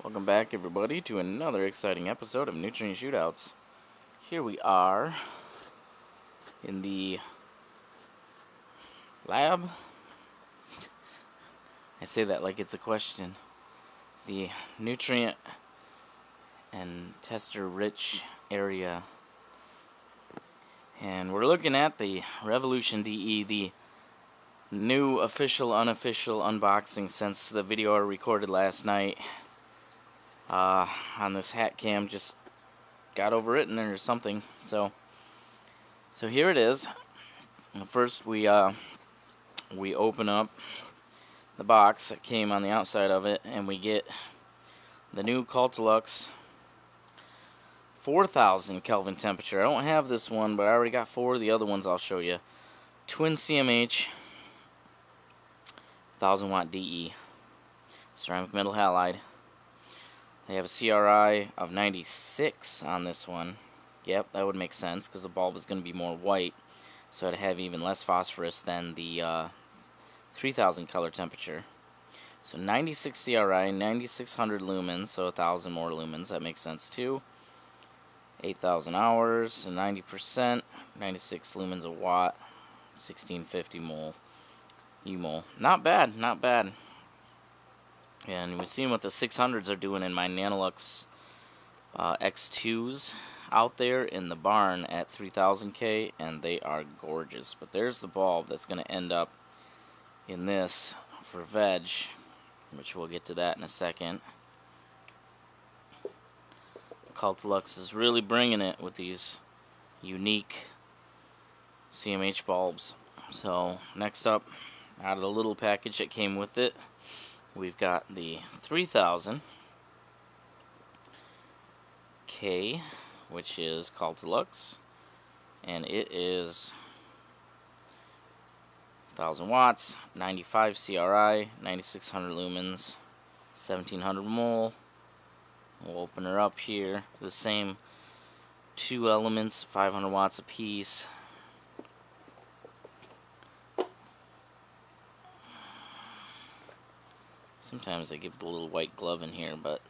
Welcome back, everybody, to another exciting episode of Nutrient Shootouts. Here we are in the lab. I say that like it's a question. The nutrient and tester-rich area. And we're looking at the Revolution DE, the new official, unofficial unboxing since the video I recorded last night. On this hat cam, just got overwritten or something. So here it is. First, we open up the box that came on the outside of it, and we get the new Cultilux 4,000 Kelvin temperature. I don't have this one, but I already got four of the other ones I'll show you. Twin CMH, 1000 watt DE, ceramic metal halide. They have a CRI of 96 on this one. Yep, that would make sense because the bulb is going to be more white, so it'd have even less phosphorus than the 3000 color temperature. So 96 CRI, 9600 lumens, so 1000 more lumens. That makes sense too. 8,000 hours, so 90%, 96 lumens a watt, 1650 mole, U-mole. Not bad, not bad. And we've seen what the 600s are doing in my Nanolux X2s out there in the barn at 3000K, and they are gorgeous. But there's the bulb that's going to end up in this for veg, which we'll get to that in a second. Cultilux is really bringing it with these unique CMH bulbs. So next up, out of the little package that came with it, we've got the 3000K, which is Cultilux, and it is 1000 watts, 95 CRI, 9600 lumens, 1700 mole. We'll open her up here. The same two elements, 500 watts apiece. Sometimes they give the little white glove in here, but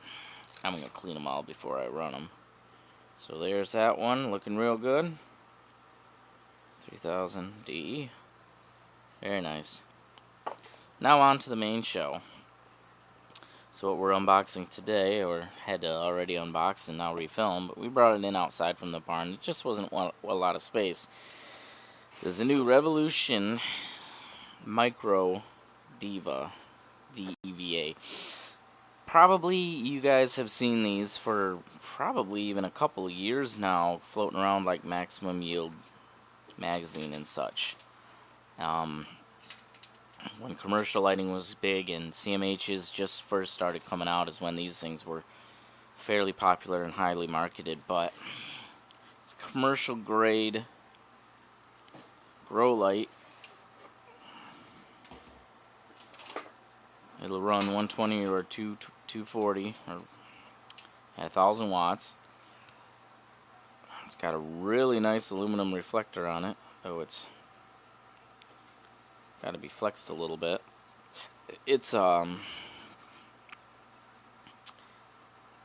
I'm going to clean them all before I run them. So there's that one, looking real good. 3000 DE. Very nice. Now on to the main show. So what we're unboxing today, or had to already unbox and now refilm, but we brought it in outside from the barn. It just wasn't a lot of space. This is the new Revolution Micro DEva. DEva. Probably you guys have seen these for probably even a couple of years now, floating around like Maximum Yield magazine and such. When commercial lighting was big and CMHs just first started coming out is when these things were fairly popular and highly marketed. But it's commercial grade grow light. It'll run 120 or 240 or at 1000 watts. It's got a really nice aluminum reflector on it, though it's got to be flexed a little bit. It's I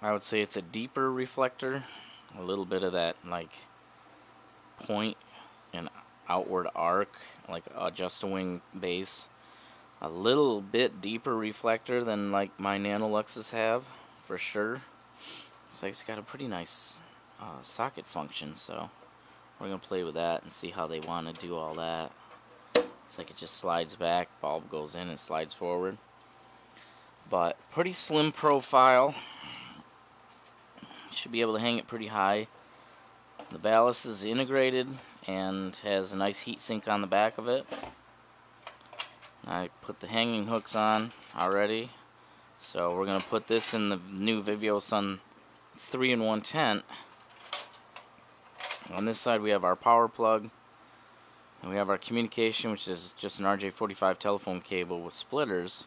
would say it's a deeper reflector, a little bit of that like point and outward arc, like a just-a-wing base. A little bit deeper reflector than like my Nanoluxes have, for sure. So it's got a pretty nice socket function, so we're going to play with that and see how they want to do all that. It's like it just slides back, bulb goes in and slides forward. But pretty slim profile. Should be able to hang it pretty high. The ballast is integrated and has a nice heat sink on the back of it. I put the hanging hooks on already, so we're going to put this in the new Vivosun 3-in-1 tent. On this side we have our power plug, and we have our communication, which is just an RJ45 telephone cable with splitters,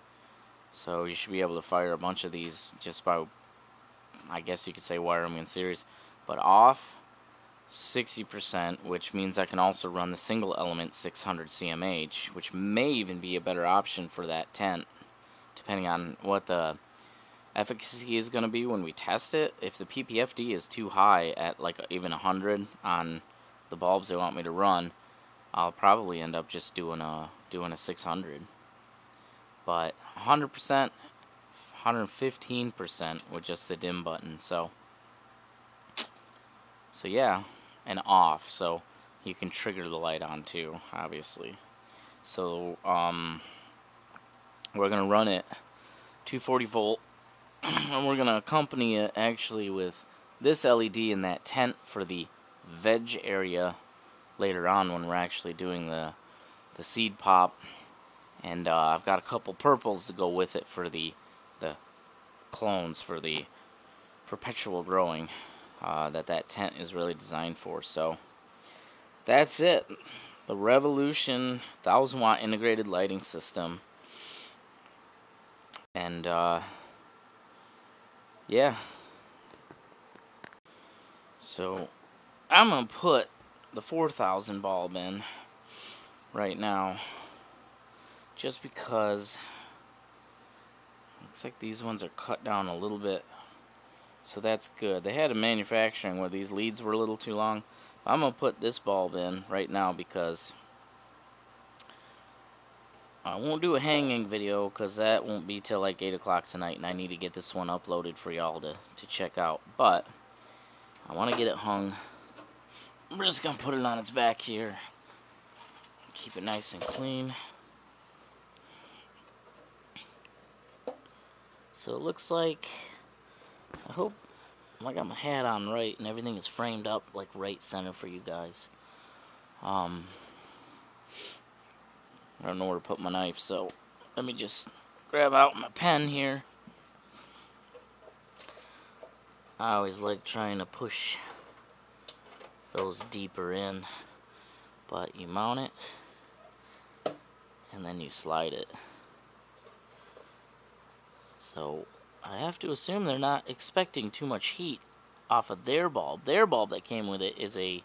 so you should be able to fire a bunch of these just by, I guess you could say, wire them in series. But off 60%, which means I can also run the single element 600 CMH, which may even be a better option for that tent, depending on what the efficacy is going to be when we test it. If the ppfd is too high at like even 100 on the bulbs they want me to run, I'll probably end up just doing a 600. But 100%, 115% with just the dim button. So yeah, and off, so you can trigger the light on too, obviously. So we're gonna run it 240 volt, and we're gonna accompany it actually with this LED in that tent for the veg area later on when we're actually doing the seed pop. And I've got a couple purples to go with it for the clones for the perpetual growing that tent is really designed for. So that's it. The Revolution 1000 watt integrated lighting system. And yeah. So I'm gonna put the 4000 bulb in right now, just because looks like these ones are cut down a little bit, so that's good. They had a manufacturing where these leads were a little too long. I'm gonna put this bulb in right now because I won't do a hanging video because that won't be till like 8 o'clock tonight, and I need to get this one uploaded for y'all to check out. But I want to get it hung. We're just gonna put it on its back here, keep it nice and clean. So it looks like, I hope I got my hat on right and everything is framed up like right center for you guys. I don't know where to put my knife, so let me just grab out my pen here. I always like trying to push those deeper in, but you mount it and then you slide it. So I have to assume they're not expecting too much heat off of their bulb. Their bulb that came with it is a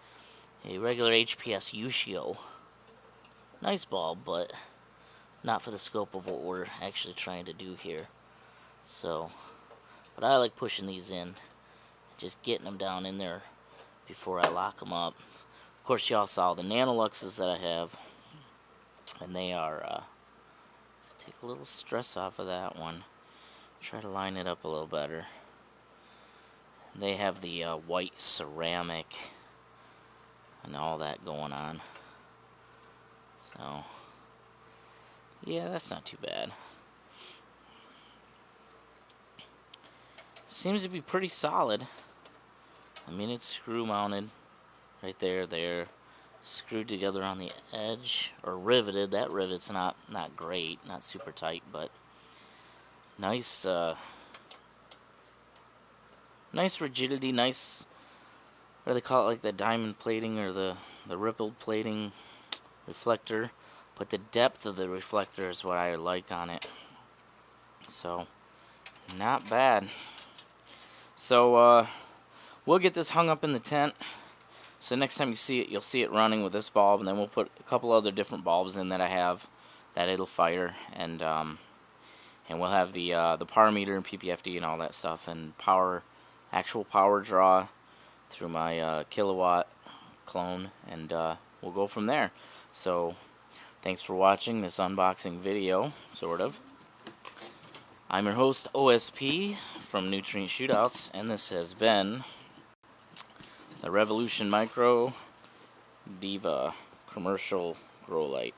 regular HPS Ushio. Nice bulb, but not for the scope of what we're actually trying to do here. So, but I like pushing these in, just getting them down in there before I lock them up. Of course, y'all saw the Nanoluxes that I have, and they are, let's take a little stress off of that one. Try to line it up a little better. They have the white ceramic and all that going on. So, yeah, that's not too bad. Seems to be pretty solid. I mean, it's screw mounted right there, screwed together on the edge, or riveted. That rivet's not great, not super tight, but nice, nice rigidity, nice, what do they call it, like the diamond plating or the rippled plating reflector, but the depth of the reflector is what I like on it. So, not bad. So, we'll get this hung up in the tent. So next time you see it, you'll see it running with this bulb, and then we'll put a couple other different bulbs in that I have that it'll fire, and we'll have the power meter and PPFD and all that stuff, and actual power draw through my kilowatt clone, and we'll go from there. So thanks for watching this unboxing video, sort of. I'm your host, OSP, from Nutrient Shootouts, and this has been the Revolution Micro DEva commercial grow light.